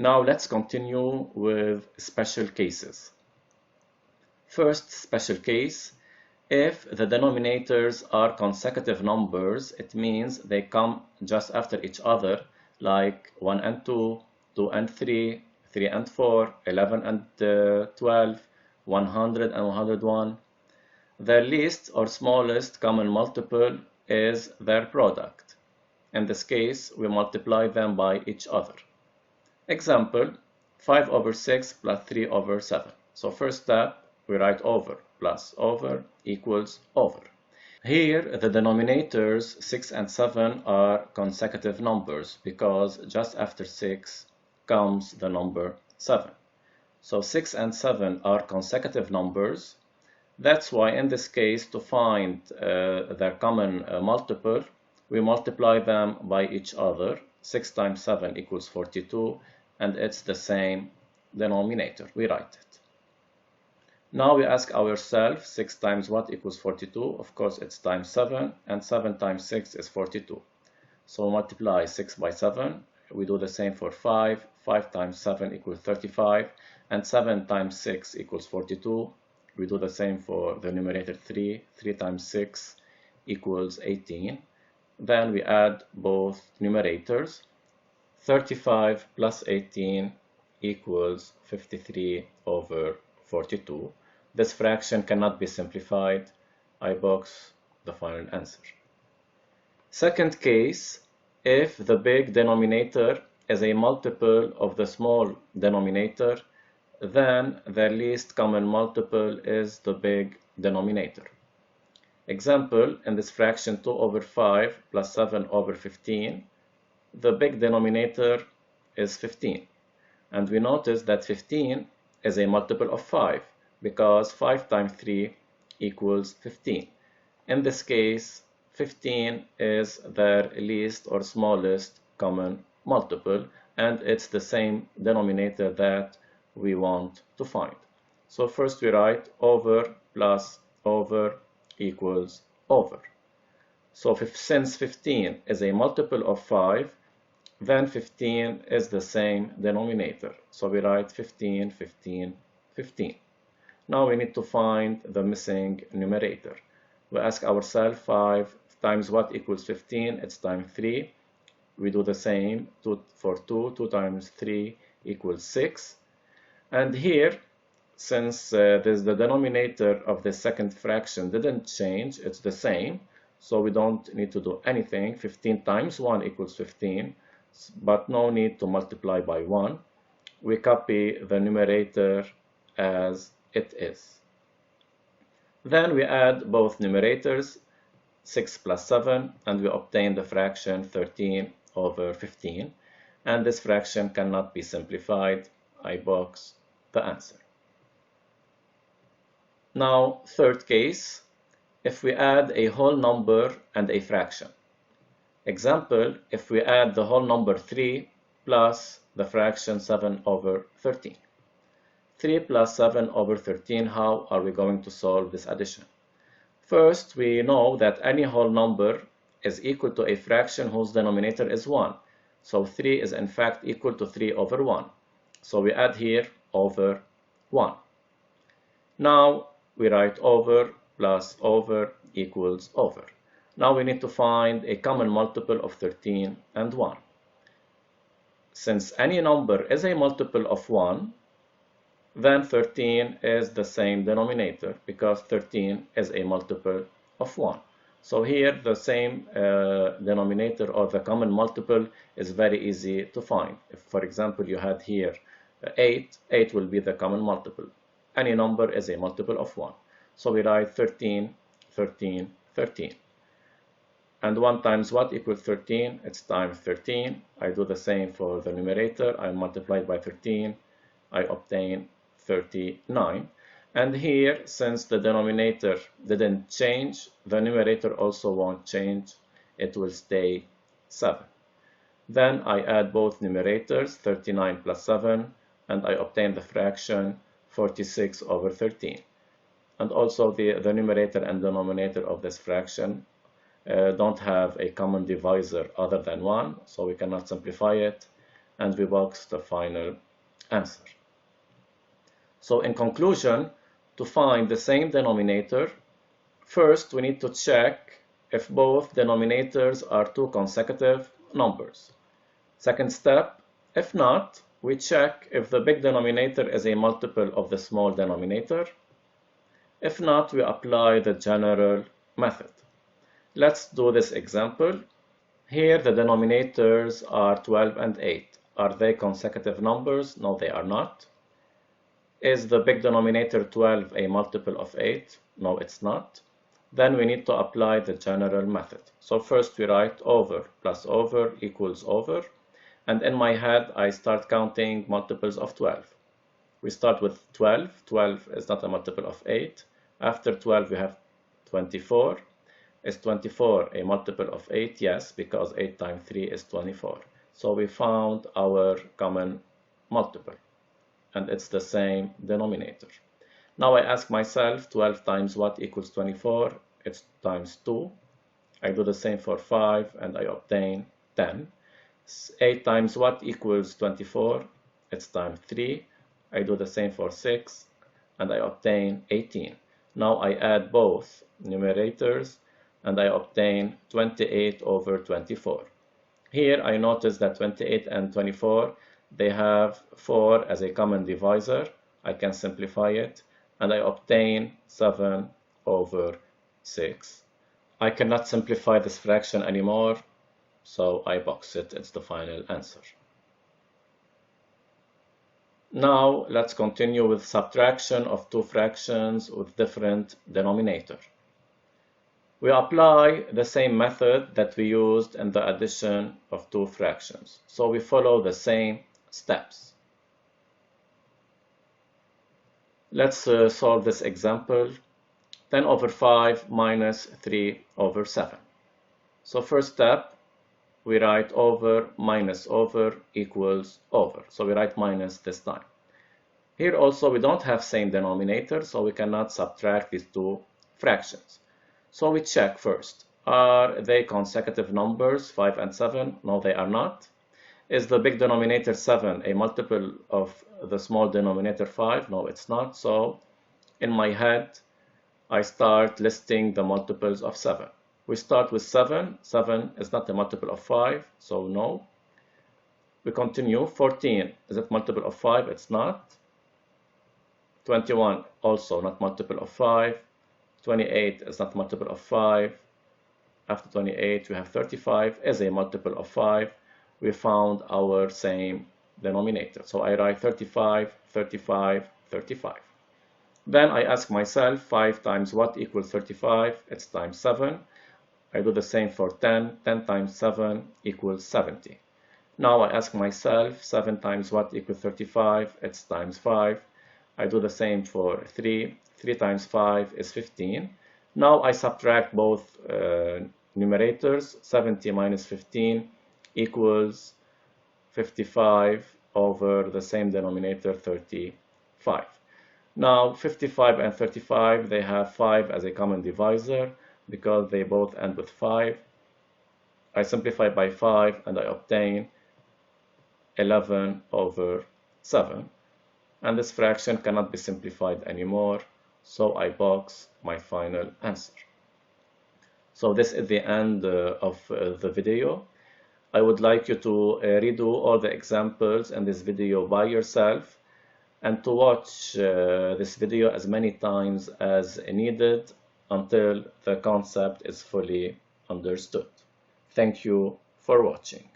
Now let's continue with special cases. First special case, if the denominators are consecutive numbers, it means they come just after each other, like 1 and 2, 2 and 3, 3 and 4, 11 and 12, 100 and 101. Their least or smallest common multiple is their product. In this case, we multiply them by each other. Example, 5 over 6 plus 3 over 7. So first step, we write over plus over equals over. Here, the denominators 6 and 7 are consecutive numbers because just after 6 comes the number 7. So 6 and 7 are consecutive numbers. That's why in this case, to find their common multiple, we multiply them by each other. 6 times 7 equals 42, and it's the same denominator. We write it. Now we ask ourselves, 6 times what equals 42? Of course, it's times 7, and 7 times 6 is 42. So multiply 6 by 7. We do the same for 5. 5 times 7 equals 35, and 7 times 6 equals 42. We do the same for the numerator 3. 3 times 6 equals 18. Then we add both numerators. 35 plus 18 equals 53 over 42. This fraction cannot be simplified. I box the final answer. Second case, if the big denominator is a multiple of the small denominator, then the least common multiple is the big denominator. Example, in this fraction 2 over 5 plus 7 over 15, the big denominator is 15. And we notice that 15 is a multiple of 5 because 5 times 3 equals 15. In this case, 15 is their least or smallest common multiple, and it's the same denominator that we want to find. So first we write over plus over equals over. So since 15 is a multiple of 5, then 15 is the same denominator. So we write 15, 15, 15. Now we need to find the missing numerator. We ask ourselves 5 times what equals 15? It's times 3. We do the same for 2. 2 times 3 equals 6. And here, since the denominator of the second fraction didn't change, it's the same. So we don't need to do anything. 15 times 1 equals 15. But no need to multiply by 1. We copy the numerator as it is. Then we add both numerators, 6 plus 7, and we obtain the fraction 13 over 15. And this fraction cannot be simplified. I box the answer. Now, third case, if we add a whole number and a fraction. Example, if we add the whole number 3 plus the fraction 7 over 13. 3 plus 7 over 13, how are we going to solve this addition? First, we know that any whole number is equal to a fraction whose denominator is 1. So 3 is in fact equal to 3 over 1. So we add here over 1. Now we write over plus over equals over. Now we need to find a common multiple of 13 and 1. Since any number is a multiple of 1, then 13 is the same denominator because 13 is a multiple of 1. So here the same denominator or the common multiple is very easy to find. If, for example, you had here 8, 8 will be the common multiple. Any number is a multiple of 1. So we write 13, 13, 13. And 1 times what equals 13? It's times 13. I do the same for the numerator. I multiply by 13. I obtain 39. And here, since the denominator didn't change, the numerator also won't change. It will stay 7. Then I add both numerators, 39 plus 7, and I obtain the fraction 46 over 13. And also the numerator and denominator of this fraction don't have a common divisor other than 1, so we cannot simplify it. and we box the final answer. So in conclusion, to find the same denominator, first we need to check if both denominators are two consecutive numbers. Second step, if not, we check if the big denominator is a multiple of the small denominator. If not, we apply the general method. Let's do this example. Here the denominators are 12 and 8. Are they consecutive numbers? No, they are not. Is the big denominator 12 a multiple of 8? No, it's not. Then we need to apply the general method. So first we write over plus over equals over. And in my head, I start counting multiples of 12. We start with 12. 12 is not a multiple of 8. After 12, we have 24. Is 24 a multiple of 8? Yes, because 8 times 3 is 24. So we found our common multiple, and it's the same denominator. Now I ask myself, 12 times what equals 24? It's times 2. I do the same for 5, and I obtain 10. 8 times what equals 24? It's times 3. I do the same for 6, and I obtain 18. Now I add both numerators, and I obtain 28 over 24. Here I notice that 28 and 24, they have 4 as a common divisor. I can simplify it, and I obtain 7 over 6. I cannot simplify this fraction anymore, so I box it. It's the final answer. Now let's continue with subtraction of two fractions with different denominator. We apply the same method that we used in the addition of two fractions. So we follow the same steps. Let's solve this example. 10 over 5 minus 3 over 7. So first step, we write over minus over equals over. So we write minus this time. Here also we don't have same denominator, so we cannot subtract these two fractions. So we check first. Are they consecutive numbers, 5 and 7? No, they are not. Is the big denominator 7 a multiple of the small denominator 5? No, it's not. So in my head, I start listing the multiples of 7. We start with 7. 7 is not a multiple of 5, so no. We continue. 14 is it multiple of 5? It's not. 21 also not multiple of 5. 28 is not multiple of 5. After 28 we have 35 is a multiple of 5. We found our same denominator. So I write 35, 35, 35. Then I ask myself, 5 times what equals 35? It's times 7. I do the same for 10. 10 times 7 equals 70. Now I ask myself, 7 times what equals 35? It's times 5. I do the same for 3. 3 times 5 is 15. Now I subtract both numerators. 70 minus 15 equals 55 over the same denominator, 35. Now 55 and 35, they have 5 as a common divisor because they both end with 5. I simplify by 5 and I obtain 11 over 7. And this fraction cannot be simplified anymore, so I box my final answer. So this is the end of the video. I would like you to redo all the examples in this video by yourself and to watch this video as many times as needed until the concept is fully understood. Thank you for watching.